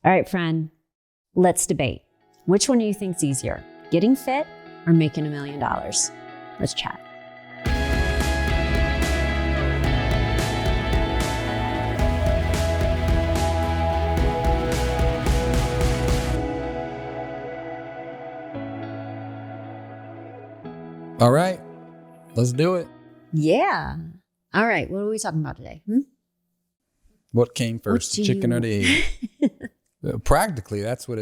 All right, friend, let's debate. Which one do you think's easier, getting fit or making $1 million? Let's chat. All right, let's do it. Yeah. All right, what are we talking about today? What came first, the chicken or the egg? Practically, that's what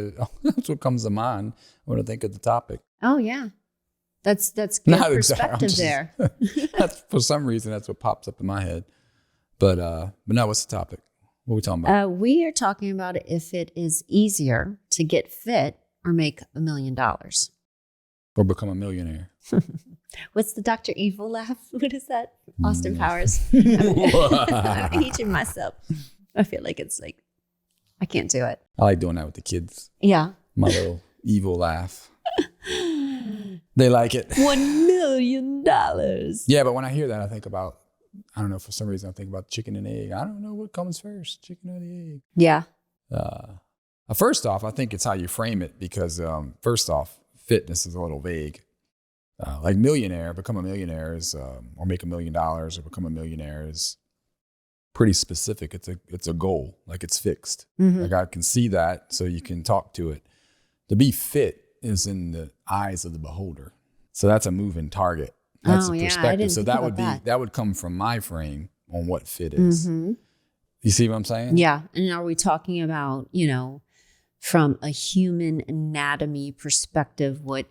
comes to mind when I think of the topic. Oh yeah, that's good Not perspective exactly. there. That's, for some reason, that's what pops up in my head. But no, what's the topic? What are we talking about? We are talking about if it is easier to get fit or make $1 million. Or become a millionaire. What's the Dr. Evil laugh? What is that? Austin Powers. I'm aging myself. I feel like it's like, I can't do it. I like doing that with the kids. Yeah. My little evil laugh. They like it. $1 million. Yeah, but when I hear that, I think about, I don't know, for some reason I think about chicken and egg. I don't know what comes first, chicken or the egg. Yeah. First off, I think it's how you frame it because first off, fitness is a little vague. Like millionaire, become a millionaire is, or make $1 million or become a millionaire is pretty specific. It's a goal, like it's fixed. Mm-hmm. Like I can see that, so you can talk to it. To be fit is in the eyes of the beholder, so that's a moving target. That's a perspective. I didn't so think that about would be that. that would come from my frame on what fit is. Mm-hmm. You see what I'm saying? Yeah. And are we talking about, from a human anatomy perspective, what,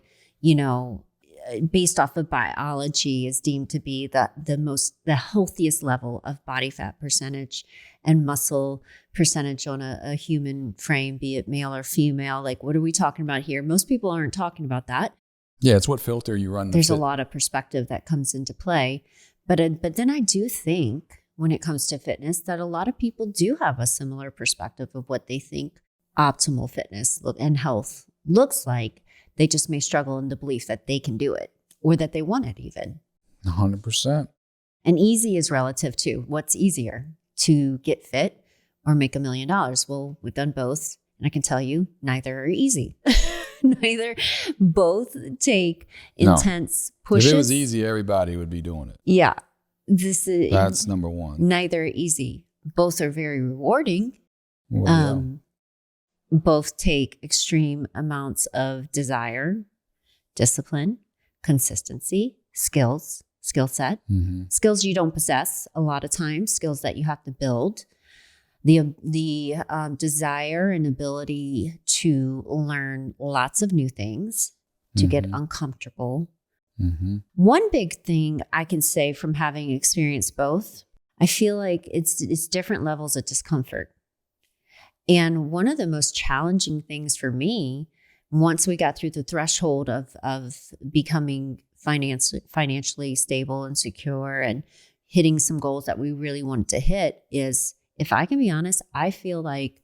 based off of biology is deemed to be the healthiest level of body fat percentage and muscle percentage on a human frame, be it male or female? Like, what are we talking about here? Most people aren't talking about that. Yeah, it's what filter you run. There's a lot of perspective that comes into play. But then I do think when it comes to fitness that a lot of people do have a similar perspective of what they think optimal fitness and health looks like. They just may struggle in the belief that they can do it or that they want it even. 100%. And easy is relative too. What's easier, to get fit or make $1 million? Well, we've done both. And I can tell you, neither are easy. Both take intense pushes. If it was easy, everybody would be doing it. Yeah. That's number one. Neither are easy. Both are very rewarding. Well, Both take extreme amounts of desire, discipline, consistency, skill set, skills you don't possess a lot of times, skills that you have to build. The desire and ability to learn lots of new things, to get uncomfortable. Mm-hmm. One big thing I can say from having experienced both, I feel like it's different levels of discomfort. And one of the most challenging things for me, once we got through the threshold of becoming financially stable and secure and hitting some goals that we really wanted to hit, is, if I can be honest, I feel like,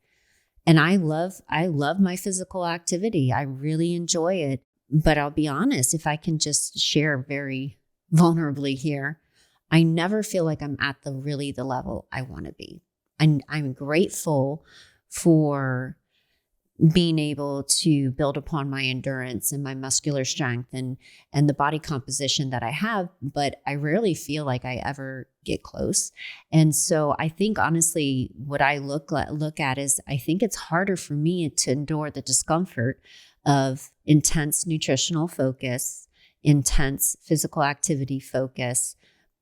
and I love my physical activity. I really enjoy it. But I'll be honest, if I can just share very vulnerably here, I never feel like I'm at the level I want to be. I'm grateful for being able to build upon my endurance and my muscular strength and the body composition that I have, but I rarely feel like I ever get close. And so I think, honestly, what I look at is, I think it's harder for me to endure the discomfort of intense nutritional focus, intense physical activity focus,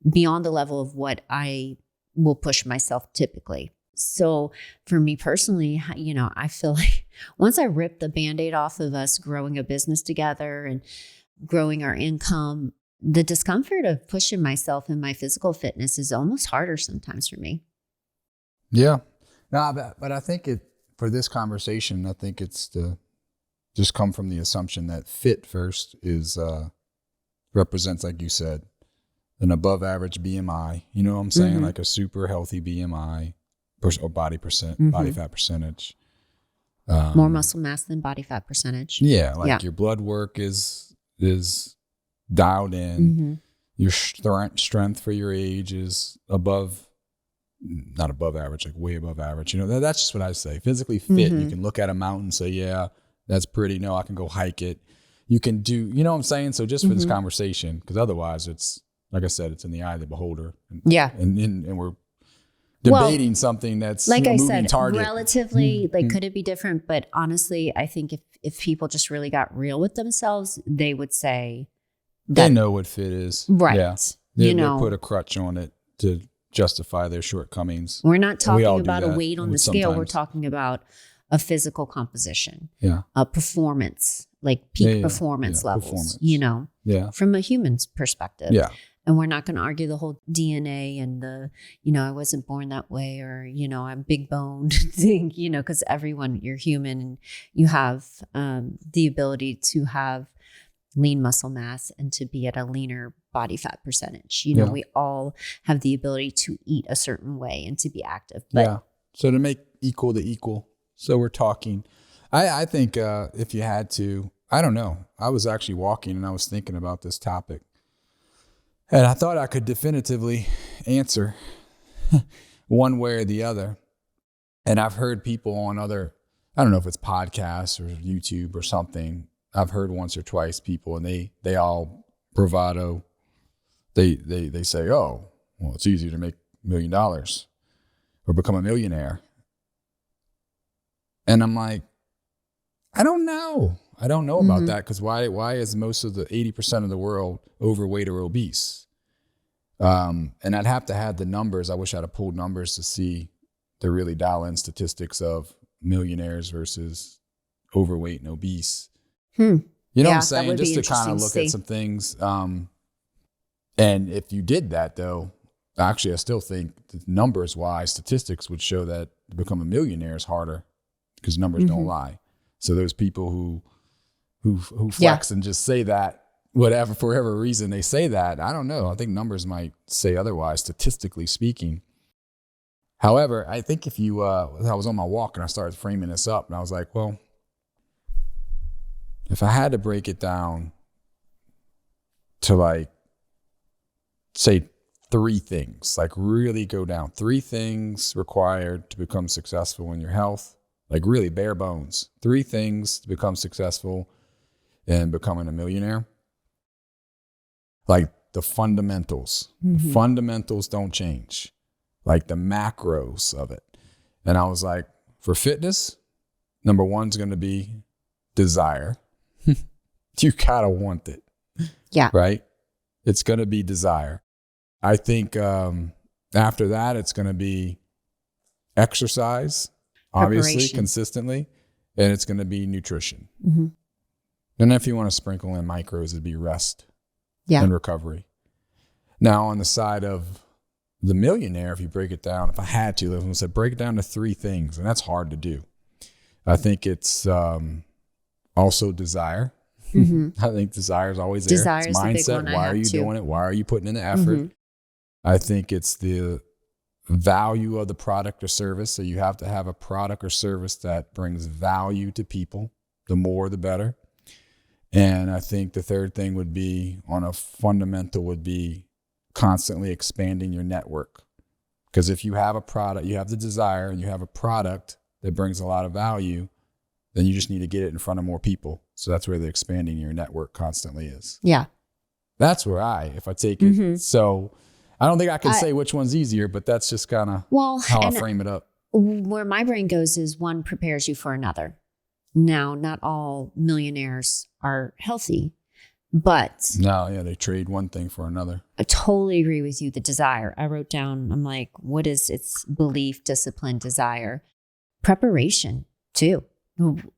beyond the level of what I will push myself typically. So for me personally, I feel like once I ripped the Band-Aid off of us growing a business together and growing our income, the discomfort of pushing myself in my physical fitness is almost harder sometimes for me. Yeah. No, but I think for this conversation, I think it's just come from the assumption that fit first represents, like you said, an above average BMI. You know what I'm saying? Like a super healthy BMI. Or body fat percentage. More muscle mass than body fat percentage. Yeah, your blood work is dialed in. Your strength for your age is above not above average, like way above average. That's just what I say. Physically fit. You can look at a mountain and say, yeah, that's pretty. No, I can go hike it. You can do, you know what I'm saying? So just for this conversation, because otherwise it's, like I said, it's in the eye of the beholder. And we're debating something that's like I moving said, target. Relatively, like, could it be different? But honestly, I think if people just really got real with themselves, they would say that they know what fit is. Right. Yeah. They put a crutch on it to justify their shortcomings. We're not talking about a weight on the scale. Sometimes. We're talking about a physical composition, yeah, a performance, like peak performance levels, from a human's perspective. Yeah. And we're not going to argue the whole DNA and the, I wasn't born that way, or, I'm big boned thing, because everyone, you're human and you have the ability to have lean muscle mass and to be at a leaner body fat percentage. We all have the ability to eat a certain way and to be active. But So to make equal to equal. So we're talking, I think if you had to, I don't know. I was actually walking and I was thinking about this topic. And I thought I could definitively answer one way or the other. And I've heard people on other, I don't know if it's podcasts or YouTube or something. I've heard once or twice people, and they all bravado. They say, oh, well, it's easier to make $1 million or become a millionaire. And I'm like, I don't know. I don't know about that, because why is most of the 80% of the world overweight or obese? And I'd have to have the numbers. I wish I'd have pulled numbers to see the really dial in statistics of millionaires versus overweight and obese. You know what I'm saying? Just to kind of look at some things. And if you did that, though, actually, I still think numbers wise, statistics would show that to become a millionaire is harder, because numbers don't lie. So those people who flex and just say that, whatever, for whatever reason they say that, I don't know. I think numbers might say otherwise, statistically speaking. However, I think if you, I was on my walk and I started framing this up, and I was like, well, if I had to break it down to, like, say 3 things, like really go down 3 things required to become successful in your health, like really bare bones, 3 things to become successful in becoming a millionaire. Like the fundamentals. The fundamentals don't change. Like the macros of it. And I was like, for fitness, number 1 is going to be desire. You gotta want it. Yeah. Right? It's going to be desire. I think after that, it's going to be exercise, obviously, consistently, and it's going to be nutrition. And if you want to sprinkle in micros, it'd be rest and recovery. Now, on the side of the millionaire, if you break it down, if I had to, I said break it down to 3 things, and that's hard to do. I think it's also desire. I think desire is always there. Desire it's is mindset. the big one. Why are you doing it? Why are you putting in the effort? I think it's the value of the product or service. So you have to have a product or service that brings value to people. The more, the better. And I think the third thing would be, on a fundamental, would be constantly expanding your network. Because if you have a product, you have the desire, and you have a product that brings a lot of value, then you just need to get it in front of more people. So that's where the expanding your network constantly is. Yeah. That's where if I take it. So I don't think I can say which one's easier, but that's just kind of how I frame it up. Where my brain goes is one prepares you for another. Now, not all millionaires are healthy, but they trade one thing for another. I totally agree with you. The desire, I wrote down, I'm like, what is its belief, discipline, desire, preparation too.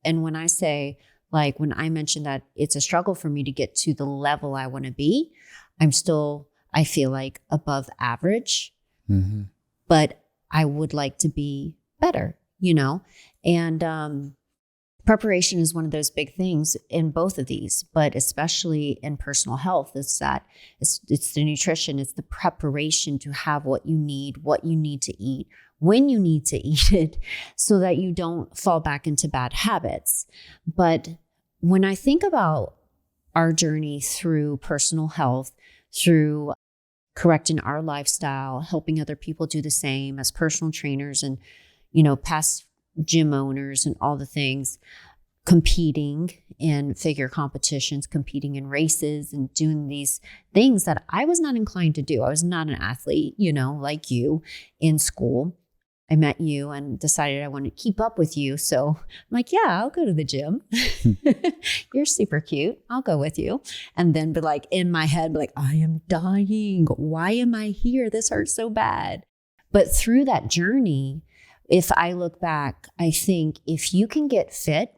And when I say, like, when I mentioned that it's a struggle for me to get to the level I want to be, I feel like above average, but I would like to be better, and preparation is one of those big things in both of these, but especially in personal health. It's the nutrition, it's the preparation to have what you need to eat, when you need to eat it, so that you don't fall back into bad habits. But when I think about our journey through personal health, through correcting our lifestyle, helping other people do the same as personal trainers and, past gym owners and all the things, competing in figure competitions, competing in races and doing these things that I was not inclined to do. I was not an athlete, like you in school. I met you and decided I wanted to keep up with you. So I'm like, yeah, I'll go to the gym. You're super cute. I'll go with you. And then be like in my head, be like, I am dying. Why am I here? This hurts so bad. But through that journey, if I look back, I think if you can get fit,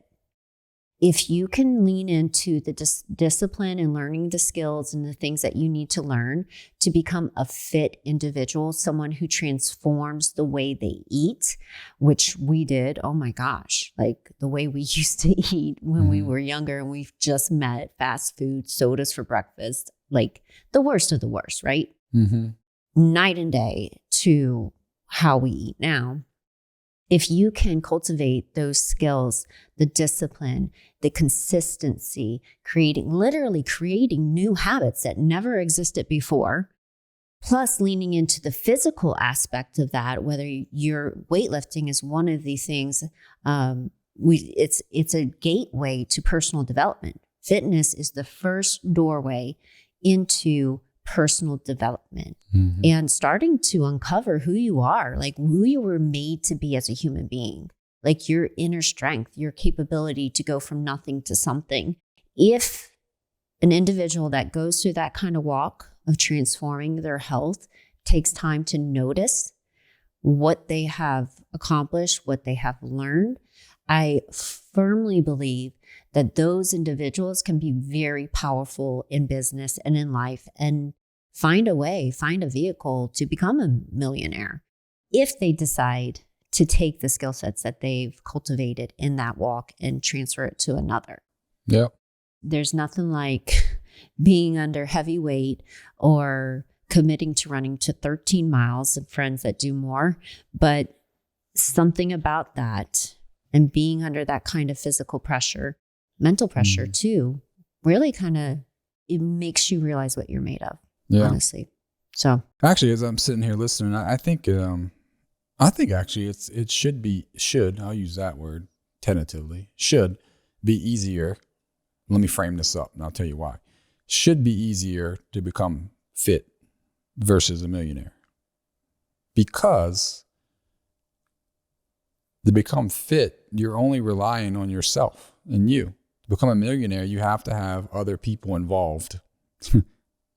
if you can lean into the discipline and learning the skills and the things that you need to learn to become a fit individual, someone who transforms the way they eat, which we did. Oh my gosh, like the way we used to eat when we were younger and we've just met, fast food, sodas for breakfast, like the worst of the worst, right? Night and day to how we eat now. If you can cultivate those skills, the discipline, the consistency, literally creating new habits that never existed before, plus leaning into the physical aspect of that, whether your weightlifting is one of the things, it's a gateway to personal development. Fitness is the first doorway into personal development and starting to uncover who you are, like who you were made to be as a human being, like your inner strength, your capability to go from nothing to something. If an individual that goes through that kind of walk of transforming their health takes time to notice what they have accomplished, what they have learned, I firmly believe that those individuals can be very powerful in business and in life and find a vehicle to become a millionaire if they decide to take the skill sets that they've cultivated in that walk and transfer it to another. Yeah. There's nothing like being under heavy weight or committing to running to 13 miles and friends that do more, but something about that and being under that kind of physical pressure, mental pressure too, really it makes you realize what you're made of, honestly. So actually, as I'm sitting here listening, I think actually I'll use that word tentatively, should be easier. Let me frame this up and I'll tell you why. Should be easier to become fit versus a millionaire. Because to become fit, you're only relying on yourself and you. To become a millionaire, you have to have other people involved. You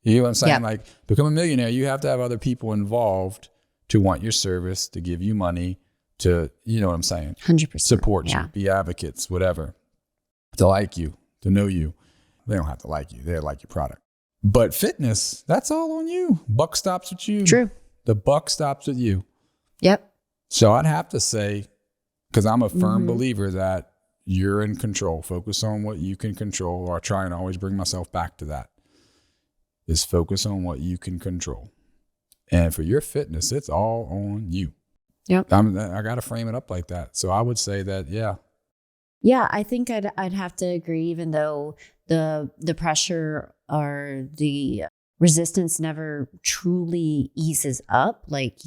know what I'm saying? Yeah. Like, become a millionaire, you have to have other people involved to want your service, to give you money, to, you know what I'm saying? 100%. Support you, be advocates, whatever. To like you, to know you. They don't have to like you. They like your product. But fitness, that's all on you. Buck stops with you. True. The buck stops with you. Yep. So I'd have to say, because I'm a firm believer that you're in control. Focus on what you can control, or I try and always bring myself back to that. Is focus on what you can control. And for your fitness, it's all on you. Yep. I got to frame it up like that. So I would say that, Yeah, I think I'd have to agree, even though the pressure or the resistance never truly eases up. Like,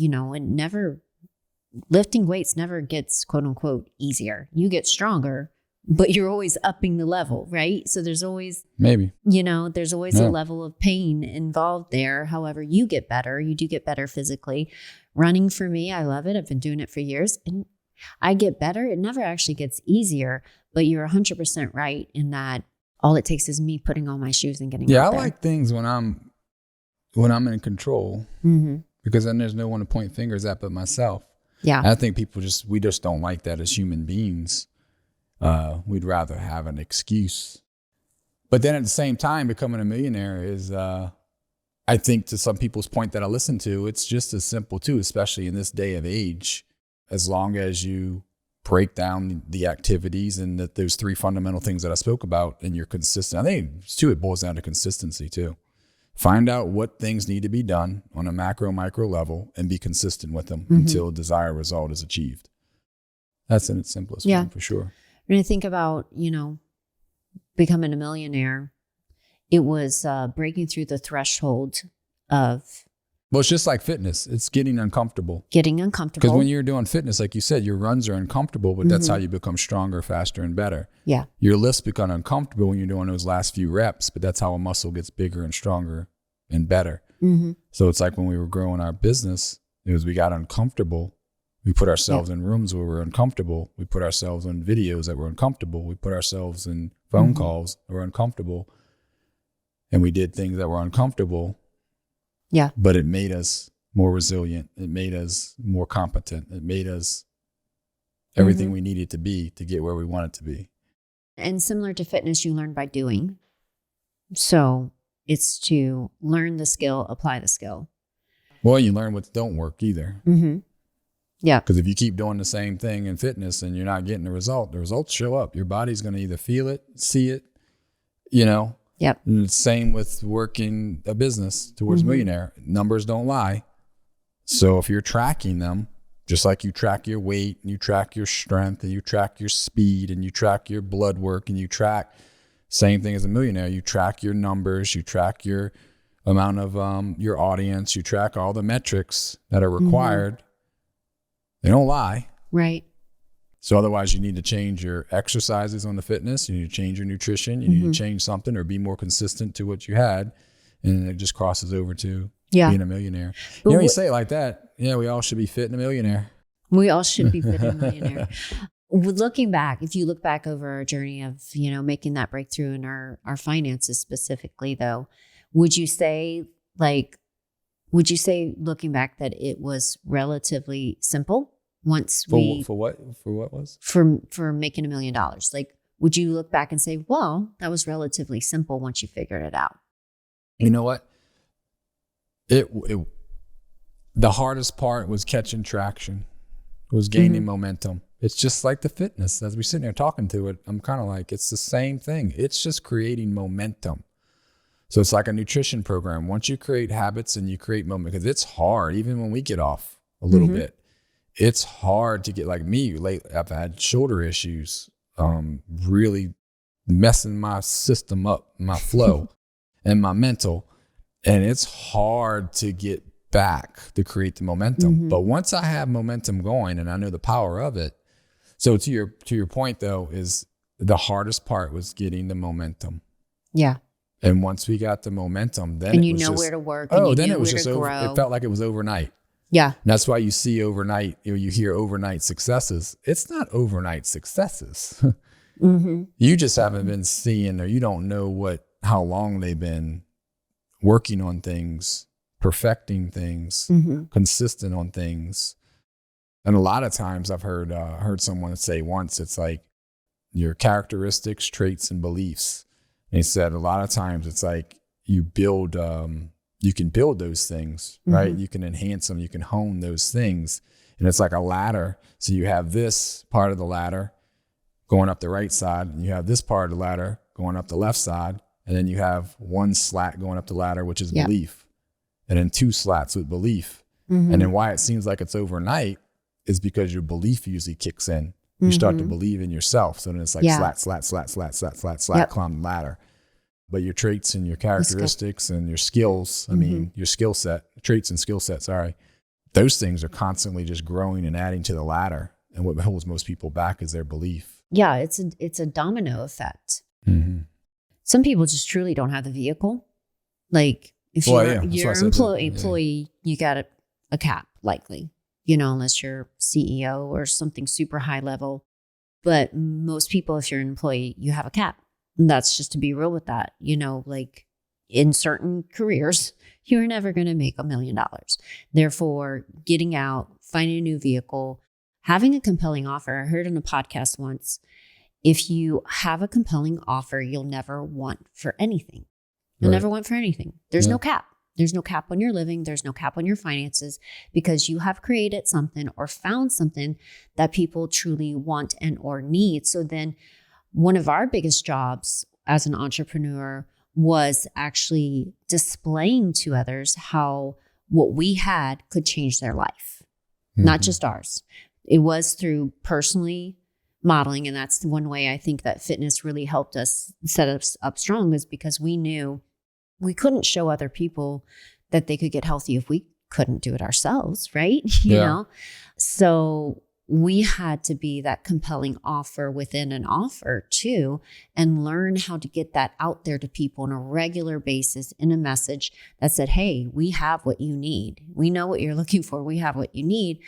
lifting weights never gets quote unquote easier. You get stronger, but you're always upping the level, right? So there's always, there's always a level of pain involved there. However, you get better. You do get better physically. Running for me, I love it. I've been doing it for years and I get better. It never actually gets easier, but you're 100% right in that all it takes is me putting on my shoes and getting out there. I like things when I'm in control because then there's no one to point fingers at but myself. Yeah. I think we just don't like that as human beings. We'd rather have an excuse. But then at the same time, becoming a millionaire is, I think to some people's point that I listen to, it's just as simple too, especially in this day of age, as long as you break down the activities and that those three fundamental things that I spoke about and you're consistent. I think it boils down to consistency too. Find out what things need to be done on a macro, micro level and be consistent with them until a desired result is achieved. That's in its simplest form for sure. When I think about, becoming a millionaire, it was breaking through the threshold of Well, it's just like fitness. It's getting uncomfortable. Getting uncomfortable. Because when you're doing fitness, like you said, your runs are uncomfortable, but that's how you become stronger, faster, and better. Yeah. Your lifts become uncomfortable when you're doing those last few reps, but that's how a muscle gets bigger and stronger and better. So it's like when we were growing our business, it was we got uncomfortable. We put ourselves in rooms where we're uncomfortable. We put ourselves on videos that were uncomfortable. We put ourselves in phone calls that were uncomfortable. And we did things that were uncomfortable. Yeah. But it made us more resilient. It made us more competent. It made us everything we needed to be to get where we wanted to be. And similar to fitness, you learn by doing. So it's to learn the skill, apply the skill. Well, you learn what don't work either. Yeah. Because if you keep doing the same thing in fitness and you're not getting the results show up. Your body's going to either feel it, see it, you know. Yep. And it's same with working a business towards millionaire. Numbers don't lie. So if you're tracking them, just like you track your weight and you track your strength and you track your speed and you track your blood work and you track, same thing as a millionaire, you track your numbers, you track your amount of your audience, you track all the metrics that are required. They don't lie. Right. So otherwise you need to change your exercises on the fitness. You need to change your nutrition. You need to change something or be more consistent to what you had. And it just crosses over to being a millionaire. But you say it like that. Yeah, we all should be fit and a millionaire. We all should be fit and a millionaire. Looking back, if you look back over our journey of, making that breakthrough in our finances specifically though, would you say looking back that it was relatively simple? Once for what was for making $1 million, like, would you look back and say, well, that was relatively simple once you figured it out? You know what? The hardest part was catching traction. It was gaining momentum. It's just like the fitness. As we're sitting there talking to it, I'm kind of like, it's the same thing. It's just creating momentum. So it's like a nutrition program. Once you create habits and you create momentum, because it's hard, even when we get off a little bit. It's hard to get, like me, I've had shoulder issues, really messing my system up, my flow and my mental. And it's hard to get back to create the momentum. But once I have momentum going and I know the power of it. So to your point though, is the hardest part was getting the momentum. Yeah. And once we got the momentum, then and it was just, where to work. Oh, and then you it was where just to grow. It felt like it was overnight. Yeah. And that's why you see overnight, you hear overnight successes. It's not overnight successes. You just haven't been seeing, or you don't know how long they've been working on things, perfecting things, consistent on things. And a lot of times I've heard someone say once, it's like your characteristics, traits, and beliefs. And he said a lot of times it's like you build, you can build those things, right? You can enhance them. You can hone those things. And it's like a ladder. So you have this part of the ladder going up the right side, and you have this part of the ladder going up the left side. And then you have one slat going up the ladder, which is belief. And then two slats with belief. And then why it seems like it's overnight is because your belief usually kicks in. You start to believe in yourself. So then it's like slat, climb the ladder. But your traits and your characteristics and your skills, your skill set, traits and skill set, those things are constantly just growing and adding to the ladder. And what holds most people back is their belief. Yeah, it's a domino effect. Some people just truly don't have the vehicle. Like if you're an employee, you got a cap likely, unless you're CEO or something super high level. But most people, if you're an employee, you have a cap. And that's just to be real with that. Like in certain careers, you're never going to make $1 million. Therefore, getting out, finding a new vehicle, having a compelling offer. I heard on a podcast once, if you have a compelling offer, you'll never want for anything. You'll never want for anything. There's no cap. There's no cap on your living. There's no cap on your finances because you have created something or found something that people truly want and or need. So then one of our biggest jobs as an entrepreneur was actually displaying to others how what we had could change their life, not just ours. It was through personally modeling. And that's the one way I think that fitness really helped us set us up strong, is because we knew we couldn't show other people that they could get healthy if we couldn't do it ourselves, right? You Yeah. know? So we had to be that compelling offer within an offer too, and learn how to get that out there to people on a regular basis in a message that said, hey, we have what you need. We know what you're looking for. We have what you need.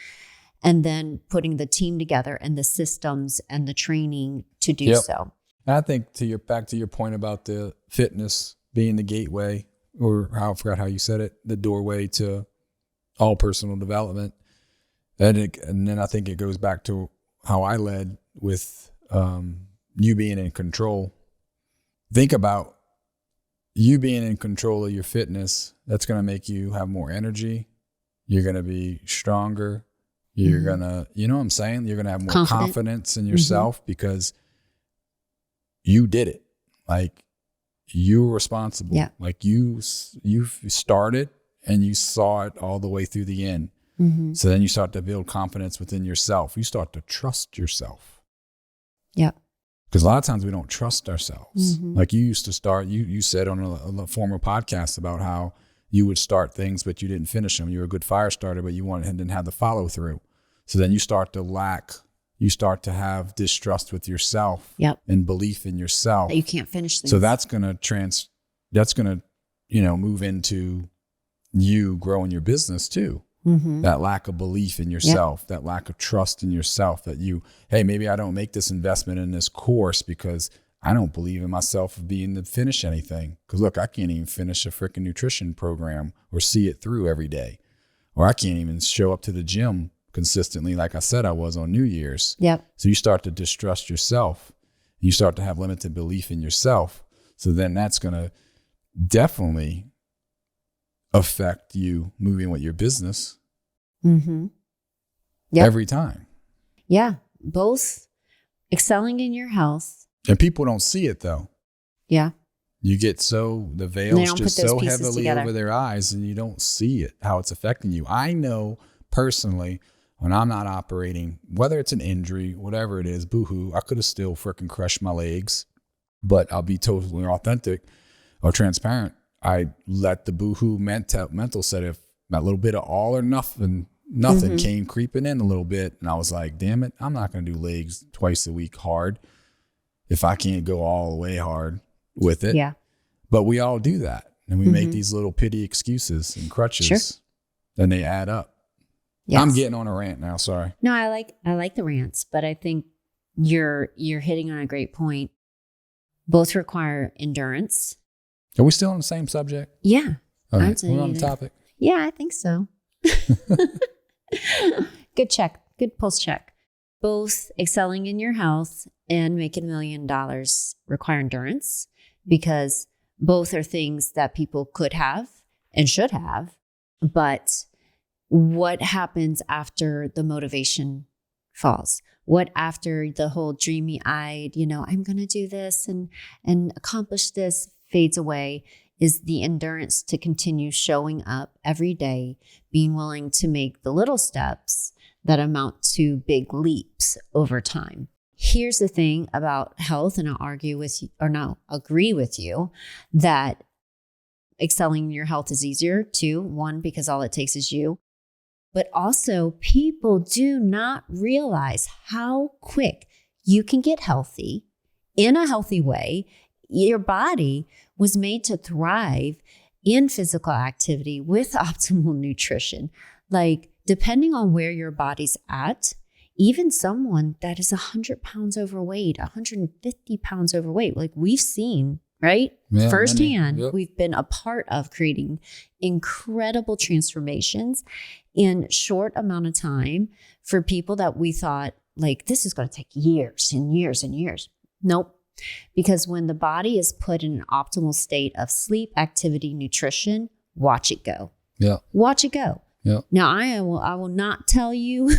And then putting the team together and the systems and the training to do so. And I think back to your point about the fitness being the gateway, or I forgot how you said it, the doorway to all personal development. And then I think it goes back to how I led with you being in control. Think about you being in control of your fitness. That's going to make you have more energy. You're going to be stronger. You're going to, you know what I'm saying? You're going to have more confidence in yourself because you did it. Like, you were responsible. Yeah. Like you started and you saw it all the way through the end. So then you start to build confidence within yourself. You start to trust yourself. Yeah. Because a lot of times we don't trust ourselves. Like you used to start, you said on a former podcast about how you would start things, but you didn't finish them. You were a good fire starter, but didn't have the follow through. So then you start to have distrust with yourself and belief in yourself. That you can't finish things. So that's going to, move into you growing your business too. That lack of belief in yourself, that lack of trust in yourself, that hey, maybe I don't make this investment in this course because I don't believe in myself of being to finish anything. Because look, I can't even finish a freaking nutrition program or see it through every day. Or I can't even show up to the gym consistently like I said I was on New Year's. So you start to distrust yourself. You start to have limited belief in yourself. So then that's going to definitely affect you moving with your business every time. Yeah. Both excelling in your health. And people don't see it though. Yeah. You get the veil's just so heavily over their eyes and you don't see it, how it's affecting you. I know personally when I'm not operating, whether it's an injury, whatever it is, boohoo, I could have still freaking crushed my legs, but I'll be totally authentic or transparent. I let the boohoo mental set, if that little bit of all or nothing came creeping in a little bit. And I was like, damn it, I'm not going to do legs twice a week hard if I can't go all the way hard with it. Yeah. But we all do that. And we make these little pity excuses and crutches. And they add up. Yes. I'm getting on a rant now. Sorry. No, I like the rants, but I think you're hitting on a great point. Both require endurance. Are we still on the same subject? Yeah. All right. We're on the topic. Yeah, I think so. Good check. Good pulse check. Both excelling in your health and making $1 million require endurance, because both are things that people could have and should have. But what happens after the motivation falls? What after the whole dreamy-eyed, I'm going to do this and accomplish this fades away, is the endurance to continue showing up every day, being willing to make the little steps that amount to big leaps over time. Here's the thing about health, and I'll agree with you that excelling in your health is easier too. One, because all it takes is you. But also, people do not realize how quick you can get healthy in a healthy way. Your body was made to thrive in physical activity with optimal nutrition. Like, depending on where your body's at, even someone that is 100 pounds overweight, 150 pounds overweight, like we've seen, right? Yeah, firsthand, yep. We've been a part of creating incredible transformations in short amount of time for people that we thought, like, this is going to take years and years and years. Nope. Because when the body is put in an optimal state of sleep, activity, nutrition, watch it go. Yeah. Watch it go. Yeah. Now, I will not tell you,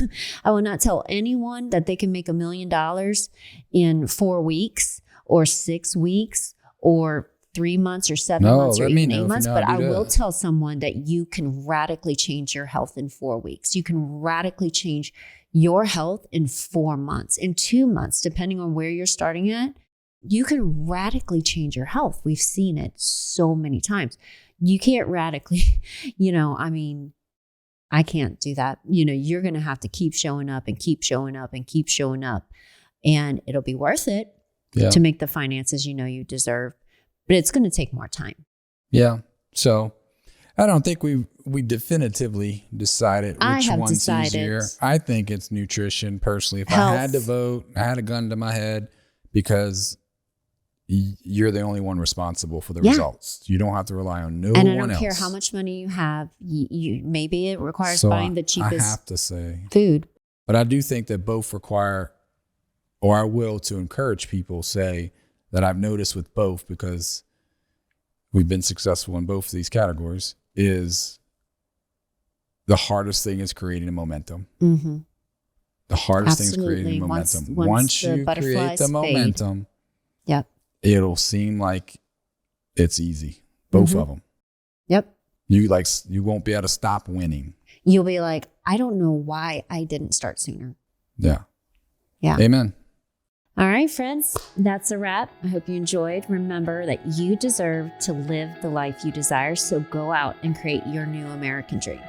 I will not tell anyone that they can make $1 million in 4 weeks or 6 weeks or 3 months or 7 months or even 8 months. But I will tell someone that you can radically change your health in 4 weeks. You can radically change your health in 4 months, in 2 months, depending on where you're starting at. You can radically change your health. We've seen it so many times. You can't radically, I can't do that. You're going to have to keep showing up and keep showing up and keep showing up. And it'll be worth it to make the finances you deserve. But it's going to take more time. Yeah. So I don't think we definitively decided which one's easier. I think it's nutrition personally. If Health. I had to vote, I had a gun to my head because you're the only one responsible for the results. You don't have to rely on no one else. And I don't care how much money you have. Maybe it requires buying the cheapest I have to say food. But I do think that both require, or I will to encourage people say that I've noticed with both, because we've been successful in both of these categories, is the hardest thing is creating a momentum. Mm-hmm. The hardest thing is creating momentum. Once you create the momentum, it'll seem like it's easy. Both of them. Yep. You won't be able to stop winning. You'll be like, I don't know why I didn't start sooner. Yeah. Yeah. Amen. All right, friends, that's a wrap. I hope you enjoyed. Remember that you deserve to live the life you desire. So go out and create your new American dream.